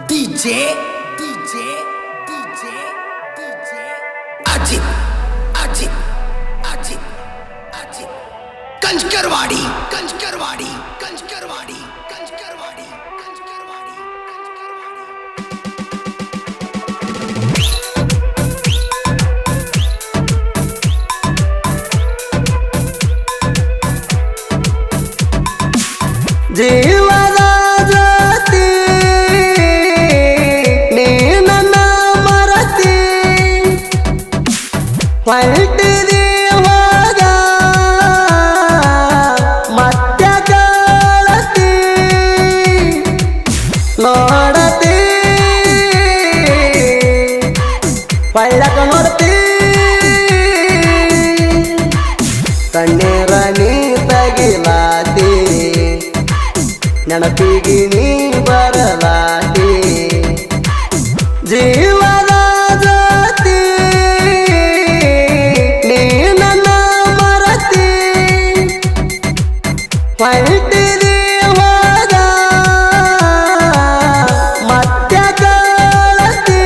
DJ Ajit Kanchkarwadi ಜೀವದ ಜ್ಯೋತಿ ನೀ ನನ್ನ ಮರತಿ ಹೊರಟಿದಿ ಹೋಗ ಮತ್ತೆ ಕಾಳತಿ ನೋಡತಿ ಪಳ್ಳಕ ನೋಡ್ತಿ ಕಣ್ಣೀರ ನೀ ತಗಿಲಾತಿ ನೆನಪಿಗೆ ನೀ ಬರಲಾಟಿ ಜೀವದ ಜ್ಯೋತಿ ನೀ ನನ್ನ ಮರತಿ ಹೊರಟಿದಿ ಹೋಗ ಮತ್ತೆ ಕಾಳತಿ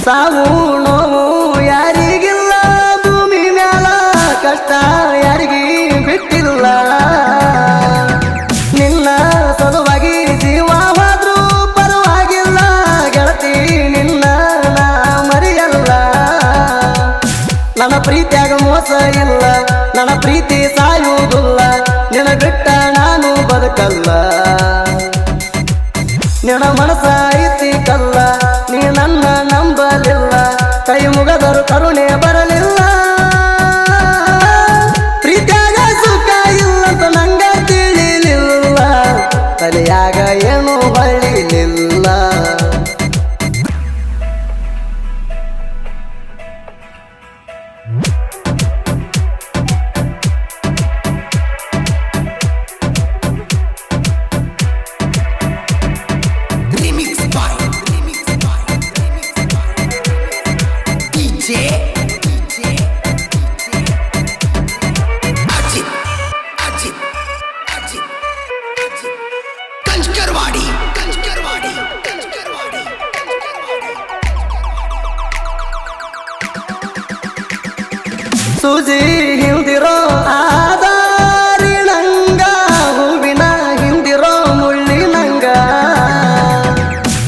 ಸಾವು ನೋವು ಯಾರಿಗಿಲ್ಲ ಭೂಮಿ ಮ್ಯಾಲ ಕಷ್ಟ ಯಾರಿಗಿ ಬಿಟ್ಟಿಲ್ಲ ನಿನ್ನ ಸಲುವಾಗಿ ಜೀವ ಹೋದ್ರೂ ಪರವಾಗಿಲ್ಲ ಗೆಳತಿ ನಿನ್ನ ನಾ ಮರೆಯಲ್ಲ ನನ್ನ ಪ್ರೀತಿಯಾಗ ಮೋಸ ಇಲ್ಲ ನನ್ನ ಪ್ರೀತಿ ಸಾಯುವುದಿಲ್ಲ ನಿನ್ನ ಬಿಟ್ಟ ನಾನು ಬದುಕಲ್ಲ ನಿನ್ನ ಮನಸ ಐತಿ ಕಲ್ಲ ನೀ ನನ್ನ ನಂಬಲಿಲ್ಲ ಕೈ ಮುಗದರು ಕರುಣೆ ಬರಲಿಲ್ಲ ಪ್ರೀತಿಯಾಗ ಸುಖ ಇಲ್ಲಂತ ನಂಗ ತಿಳಿಲಿಲ್ಲ ತಲೆಯಾಗ ಏನು ಹೊಳಿಲಿಲ್ಲ ಸೂಜಿ ಹಿಂದಿರೋ ಆದಾರಿ ನಂಗ ಹೂವಿನ ಹಿಂದಿರೋ ಮುಳ್ಳಿನಂಗ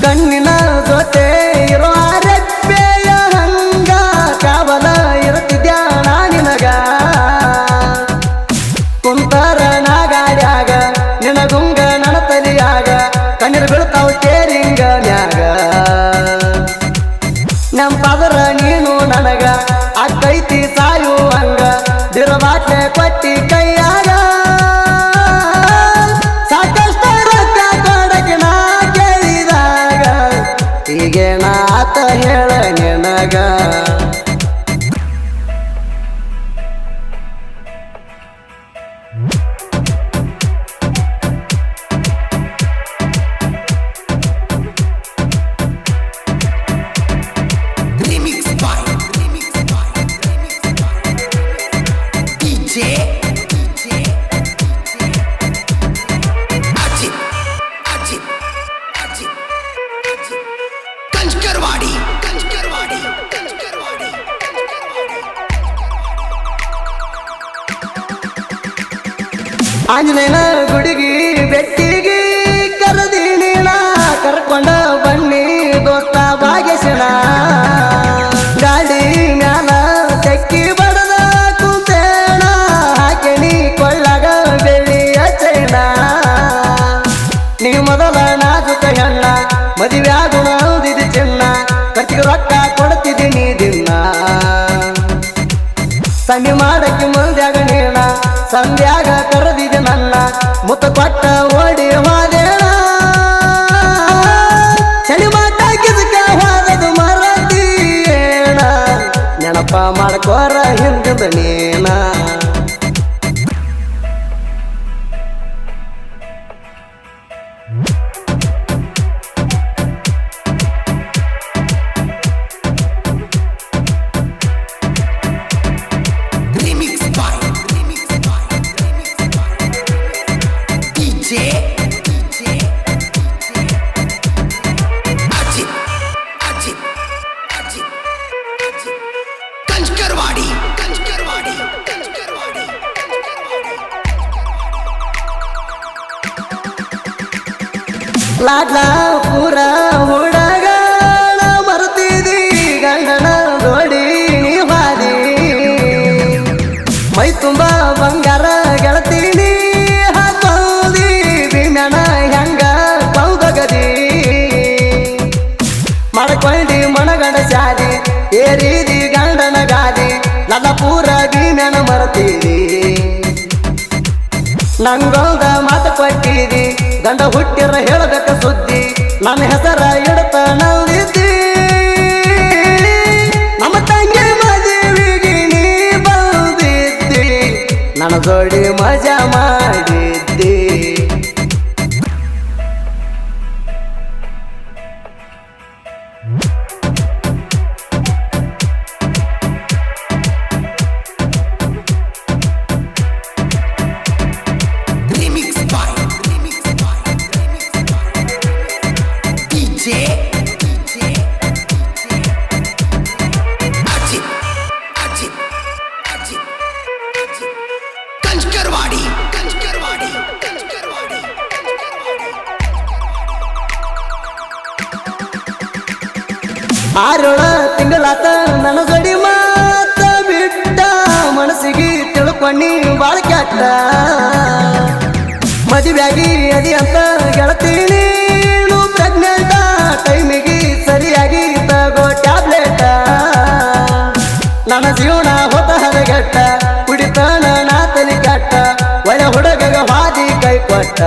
ಕಣ್ಣಿನ ಜೊತೆ ಇರೋ ರೆಪ್ಪೆಯ ಹಂಗ ಕಾವಲ ಇರುತ್ತಿದ್ಯಾ ನಿನಗ ಕುಂತರ ನಾಗಾಡ್ಯಾಗ ನಿನಗುಂಗ ನನ್ನ ತಲಿಯಾಗ ಕಣ್ಣೀರು ಬೀಳ್ತಾವ ಕೇರಿಂಗ ನ್ಯಾಗ ನೆಂಪಾದ್ರ ನೀನು ನನಗ ಅಕ್ಕೈತಿ ಸಾಯುವಂಗ ದಿರವಾಟ್ಲೆ ಕೊಟ್ಟಿ ಕೈಯಾಗ ಸಾಕಷ್ಟ ರೊಕ್ಕ ಕೊಡಕ್ಕೆ ನಾ ಕೇಳಿದಾಗ ಈಗೇನ ಆತ ಹೇಳ ನಿನಗ ಆಂಜನೇಯನ ಗುಡಿಗಿ ಬೆಟ್ಟಿಗಿ ಕರದೀನಿ ನಾ ಕರ್ಕೊಂಡ ಬನ್ನಿ ದೋಸ್ತ ಭಾಗ್ಯಶನ ಗಾಡಿ ಮ್ಯಾಲ ತೆಕ್ಕಿ ಬಡದ ಕುಂತೇಣ ಹಾಕಿನಿ ಕೊಳ್ಳಗ ಬೆಳ್ಳಿಯ ಚೈನ ನೀ ಮೊದಲ ನಾಜುಕ ಹೆಣ್ಣ ಮದುವೆ ಆಗುಣ ಚಿನ್ನ ಖರ್ಚಿಗೆ ರೊಕ್ಕ ಕೊಡ್ತಿದ್ದೀನಿ ದಿನ ಸನಿ ಮಾಡಕ್ಕೆ ಮುಂದ್ಯಾಗ ನೀನ ಸಂಧ್ಯಾಗ ಕರೆದಿದೆ ನನ್ನ ಮುತ್ತ ಕೊಟ್ಟ ಓಡಿ ಹೋದೇಣ ಚಳಿ ಮಾಟ ಕಿಸಕ ಹೋದದು ಮರತೀಯೇಣ ನೆನಪ ಮಾಡ್ಕೋರ ಹಿಂದಿದ ನೀನ ಲಾಡ್ಲ ಪೂರ ಹುಡಗಣ ಮರ್ತಿದಿ ಗಂಡನ ನೋಡಿ ಹಾದಿ ಮೈ ತುಂಬ ಬಂಗಾರ ಗೆಳತೀನಿ ಹಾಕೋದಿ ಭೀಮ್ಯಾನ ಹೆಂಗ ಕೌದಗದಿ ಮಾಡ್ಕೊಳ್ಳಿ ಮನಗಂಡ ಶಾದಿ ಏರಿದಿ ಗಂಡನ ಗಾದಿ ನನ್ನ ಪೂರ ಭೀಮ್ಯಾನ ಮರ್ತಿದಿ ನಂಗೊಂದ ಮಾತು ಕೊಟ್ಟಿದಿ ಗಂಡ ಹುಟ್ಟಿರ ಹೇಳಬೇಕ ಸುದ್ದಿ ನನ್ನ ಹೆಸರ ಇಡತ ನಂದಿದ್ದಿ ನಮ್ಮ ತಂಗಿ ಮದುವೆಗೆ ನೀ ಬಂದಿದ್ದಿ ನನ್ನ ಜೋಡಿ ಮಜಾ ಮಾಡಿದ್ದಿ ಆರೋಳ ತಿಂಗಳಾತ ನನ್ನ ಜಡಿ ಮಾತ ಬಿಟ್ಟ ಮನಸ್ಸಿಗೆ ತಿಳ್ಕೊಂಡಿ ಬಾಳ ಕೆಟ್ಟ ಮದುವೆಯಾಗಿ ಅದಿ ಅಂತ ಗೆಳತೀನಿ ಪ್ರೆಗ್ನೆಂಟ ಟೈಮಿಗೆ ಸರಿಯಾಗಿ ತಗೋ ಟ್ಯಾಬ್ಲೆಟ ನನ್ನ ಜೀವನ ಹೊತ್ತ ಹದಗೆಟ್ಟ ಕುಡಿತಾನ ನಾ ತಲಿ ಕೆಟ್ಟ ಒಳ್ಳೆ ಹುಡುಗಗ ಹಾದಿ ಕೈ ಕೊಟ್ಟ